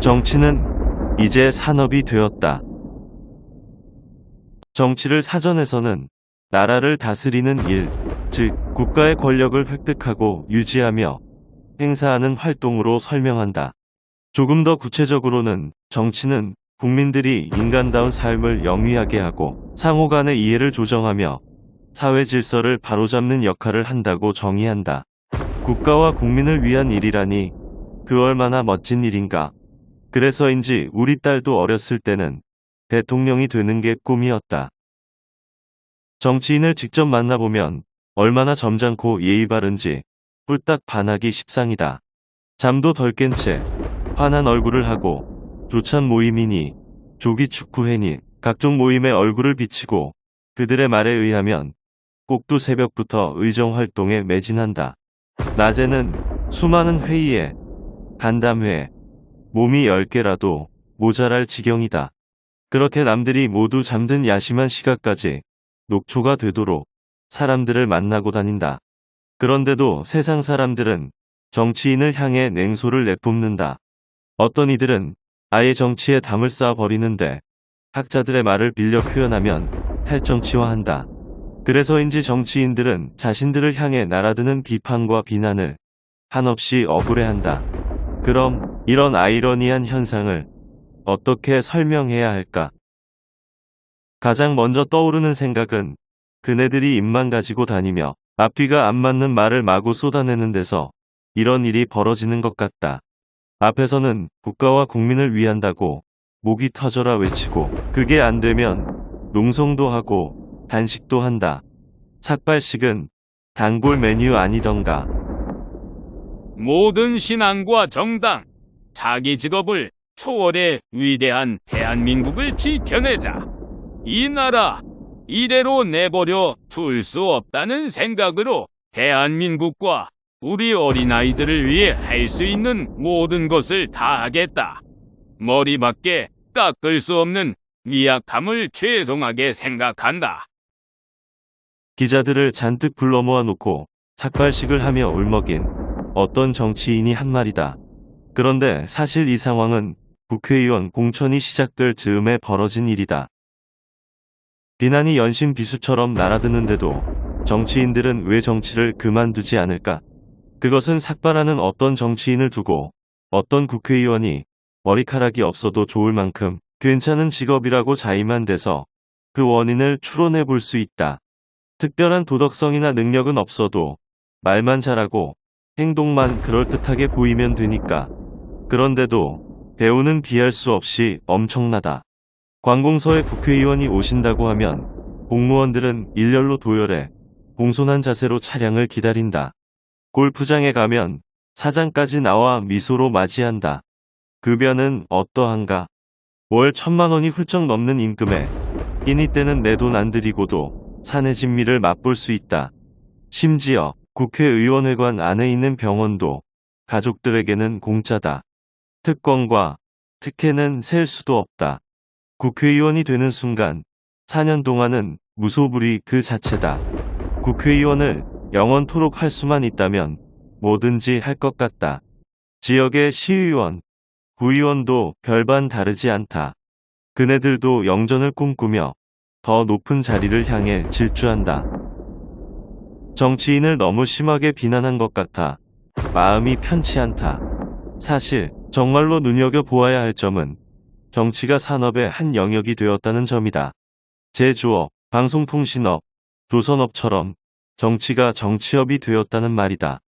정치는 이제 산업이 되었다. 정치를 사전에서는 나라를 다스리는 일, 즉 국가의 권력을 획득하고 유지하며 행사하는 활동으로 설명한다. 조금 더 구체적으로는 정치는 국민들이 인간다운 삶을 영위하게 하고 상호 간의 이해를 조정하며 사회 질서를 바로잡는 역할을 한다고 정의한다. 국가와 국민을 위한 일이라니 그 얼마나 멋진 일인가. 그래서인지 우리 딸도 어렸을 때는 대통령이 되는 게 꿈이었다. 정치인을 직접 만나보면 얼마나 점잖고 예의 바른지 홀딱 반하기 십상이다. 잠도 덜 깬 채 환한 얼굴을 하고 조찬 모임이니 조기 축구회니 각종 모임에 얼굴을 비치고 그들의 말에 의하면 꼭두 새벽부터 의정활동에 매진한다. 낮에는 수많은 회의에 간담회, 몸이 10개라도 모자랄 지경이다. 그렇게 남들이 모두 잠든 야심한 시각까지 녹초가 되도록 사람들을 만나고 다닌다. 그런데도 세상 사람들은 정치인을 향해 냉소를 내뿜는다. 어떤 이들은 아예 정치에 담을 쌓아버리는데 학자들의 말을 빌려 표현하면 탈정치화한다. 그래서인지 정치인들은 자신들을 향해 날아드는 비판과 비난을 한없이 억울해한다. 그럼 이런 아이러니한 현상을 어떻게 설명해야 할까? 가장 먼저 떠오르는 생각은 그네들이 입만 가지고 다니며 앞뒤가 안 맞는 말을 마구 쏟아내는 데서 이런 일이 벌어지는 것 같다. 앞에서는 국가와 국민을 위한다고 목이 터져라 외치고 그게 안 되면 농성도 하고 단식도 한다. 삭발식은 단골 메뉴 아니던가. 모든 신앙과 정당, 자기 직업을 초월해 위대한 대한민국을 지켜내자. 이 나라 이대로 내버려 둘 수 없다는 생각으로 대한민국과 우리 어린아이들을 위해 할 수 있는 모든 것을 다 하겠다. 머리밖에 깎을 수 없는 미약함을 죄송하게 생각한다. 기자들을 잔뜩 불러 모아놓고 삭발식을 하며 울먹인 어떤 정치인이 한 말이다. 그런데 사실 이 상황은 국회의원 공천이 시작될 즈음에 벌어진 일이다. 비난이 연신 비수처럼 날아드는데도 정치인들은 왜 정치를 그만두지 않을까? 그것은 삭발하는 어떤 정치인을 두고 어떤 국회의원이 머리카락이 없어도 좋을 만큼 괜찮은 직업이라고 자의만 돼서 그 원인을 추론해 볼 수 있다. 특별한 도덕성이나 능력은 없어도 말만 잘하고 행동만 그럴듯하게 보이면 되니까. 그런데도 배우는 비할 수 없이 엄청나다. 관공서에 국회의원이 오신다고 하면 공무원들은 일렬로 도열해 공손한 자세로 차량을 기다린다. 골프장에 가면 사장까지 나와 미소로 맞이한다. 급여는 어떠한가? 월 1,000만 원이 훌쩍 넘는 임금에 이니 때는 내 돈 안 들이고도 사내 진미를 맛볼 수 있다. 심지어 국회의원회관 안에 있는 병원도 가족들에게는 공짜다. 특권과 특혜는 셀 수도 없다. 국회의원이 되는 순간 4년 동안은 무소불위 그 자체다. 국회의원을 영원토록 할 수만 있다면 뭐든지 할 것 같다. 지역의 시의원, 구의원도 별반 다르지 않다. 그네들도 영전을 꿈꾸며 더 높은 자리를 향해 질주한다. 정치인을 너무 심하게 비난한 것 같아 마음이 편치 않다. 사실 정말로 눈여겨보아야 할 점은 정치가 산업의 한 영역이 되었다는 점이다. 제조업, 방송통신업, 조선업처럼 정치가 정치업이 되었다는 말이다.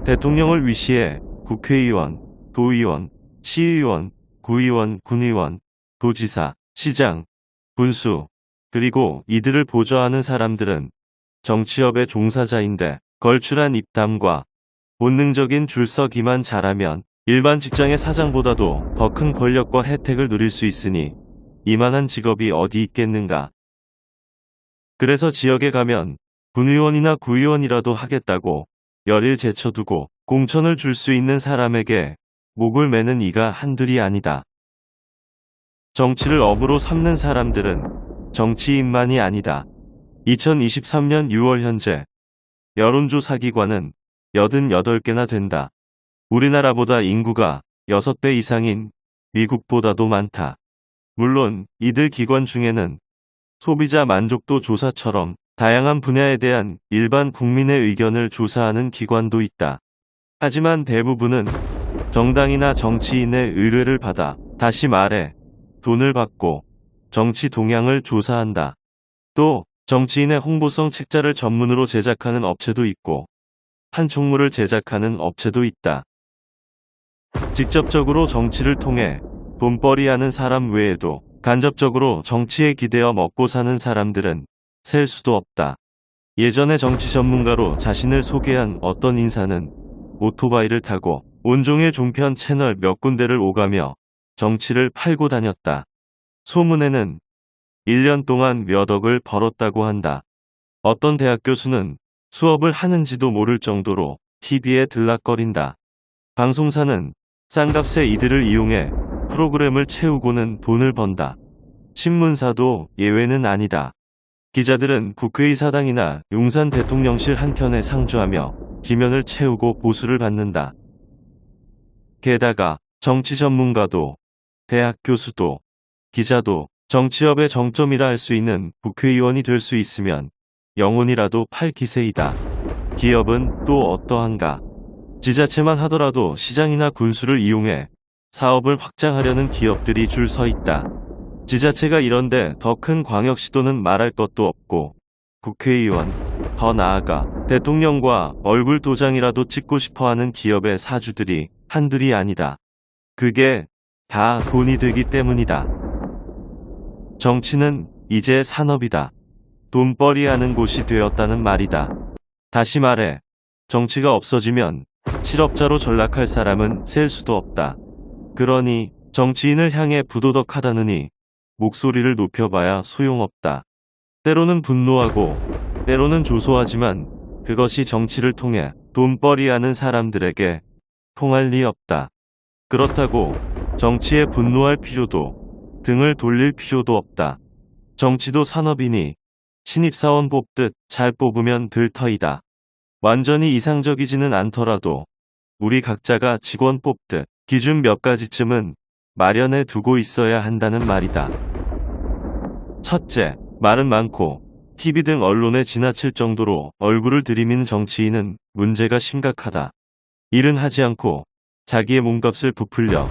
대통령을 위시해 국회의원, 도의원, 시의원, 구의원, 군의원, 도지사, 시장, 군수, 그리고 이들을 보좌하는 사람들은 정치업의 종사자인데 걸출한 입담과 본능적인 줄서기만 잘하면 일반 직장의 사장보다도 더 큰 권력과 혜택을 누릴 수 있으니 이만한 직업이 어디 있겠는가. 그래서 지역에 가면 군의원이나 구의원이라도 하겠다고 열일 제쳐두고 공천을 줄 수 있는 사람에게 목을 매는 이가 한둘이 아니다. 정치를 업으로 삼는 사람들은 정치인만이 아니다. 2023년 6월 현재 여론조사 기관은 88개나 된다. 우리나라보다 인구가 6배 이상인 미국보다도 많다. 물론 이들 기관 중에는 소비자 만족도 조사처럼 다양한 분야에 대한 일반 국민의 의견을 조사하는 기관도 있다. 하지만 대부분은 정당이나 정치인의 의뢰를 받아, 다시 말해 돈을 받고 정치 동향을 조사한다. 또 정치인의 홍보성 책자를 전문으로 제작하는 업체도 있고 판촉물을 제작하는 업체도 있다. 직접적으로 정치를 통해 돈벌이하는 사람 외에도 간접적으로 정치에 기대어 먹고 사는 사람들은 셀 수도 없다. 예전에 정치 전문가로 자신을 소개한 어떤 인사는 오토바이를 타고 온종일 종편 채널 몇 군데를 오가며 정치를 팔고 다녔다. 소문에는 1년 동안 몇 억을 벌었다고 한다. 어떤 대학 교수는 수업을 하는지도 모를 정도로 TV에 들락거린다. 방송사는 싼값에 이들을 이용해 프로그램을 채우고는 돈을 번다. 신문사도 예외는 아니다. 기자들은 국회의 사당이나 용산 대통령실 한편에 상주하며 기면을 채우고 보수를 받는다. 게다가 정치 전문가도, 대학 교수도, 기자도 정치업의 정점이라 할 수 있는 국회의원이 될 수 있으면 영혼이라도 팔 기세이다. 기업은 또 어떠한가? 지자체만 하더라도 시장이나 군수를 이용해 사업을 확장하려는 기업들이 줄 서 있다. 지자체가 이런데 더 큰 광역시도는 말할 것도 없고 국회의원, 더 나아가 대통령과 얼굴 도장이라도 찍고 싶어하는 기업의 사주들이 한둘이 아니다. 그게 다 돈이 되기 때문이다. 정치는 이제 산업이다. 돈벌이하는 곳이 되었다는 말이다. 다시 말해 정치가 없어지면 실업자로 전락할 사람은 셀 수도 없다. 그러니 정치인을 향해 부도덕하다느니 목소리를 높여봐야 소용없다. 때로는 분노하고 때로는 조소하지만 그것이 정치를 통해 돈벌이하는 사람들에게 통할 리 없다. 그렇다고 정치에 분노할 필요도 등을 돌릴 필요도 없다. 정치도 산업이니 신입사원 뽑듯 잘 뽑으면 될 터이다. 완전히 이상적이지는 않더라도 우리 각자가 직원 뽑듯 기준 몇 가지쯤은 마련해 두고 있어야 한다는 말이다. 첫째, 말은 많고 TV 등 언론에 지나칠 정도로 얼굴을 들이미는 정치인은 문제가 심각하다. 일은 하지 않고 자기의 몸값을 부풀려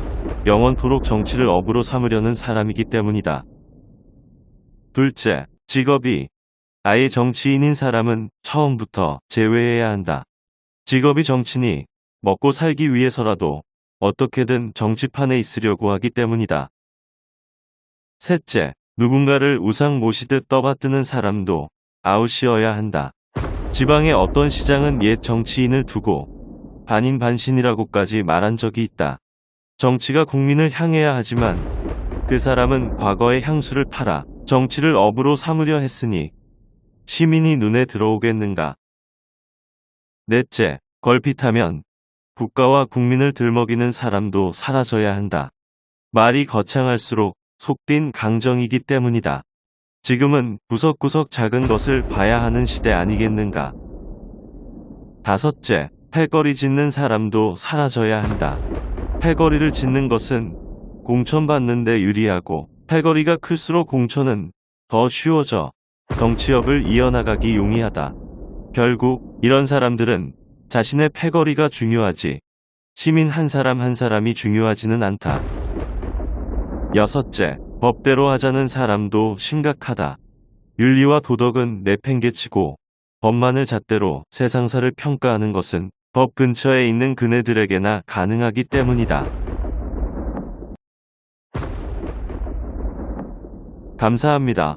영원토록 정치를 업으로 삼으려는 사람이기 때문이다. 둘째, 직업이 아예 정치인인 사람은 처음부터 제외해야 한다. 직업이 정치니 먹고 살기 위해서라도 어떻게든 정치판에 있으려고 하기 때문이다. 셋째, 누군가를 우상 모시듯 떠받드는 사람도 아웃이어야 한다. 지방의 어떤 시장은 옛 정치인을 두고 반인반신이라고까지 말한 적이 있다. 정치가 국민을 향해야 하지만 그 사람은 과거의 향수를 팔아 정치를 업으로 삼으려 했으니 시민이 눈에 들어오겠는가. 넷째, 걸핏하면 국가와 국민을 들먹이는 사람도 사라져야 한다. 말이 거창할수록 속빈 강정이기 때문이다. 지금은 구석구석 작은 것을 봐야 하는 시대 아니겠는가. 다섯째, 팔걸이 짓는 사람도 사라져야 한다. 팔걸이를 짓는 것은 공천받는 데 유리하고 팔걸이가 클수록 공천은 더 쉬워져 정치업을 이어나가기 용이하다. 결국 이런 사람들은 자신의 패거리가 중요하지 시민 한 사람 한 사람이 중요하지는 않다. 여섯째, 법대로 하자는 사람도 심각하다. 윤리와 도덕은 내팽개치고 법만을 잣대로 세상사를 평가하는 것은 법 근처에 있는 그네들에게나 가능하기 때문이다. 감사합니다.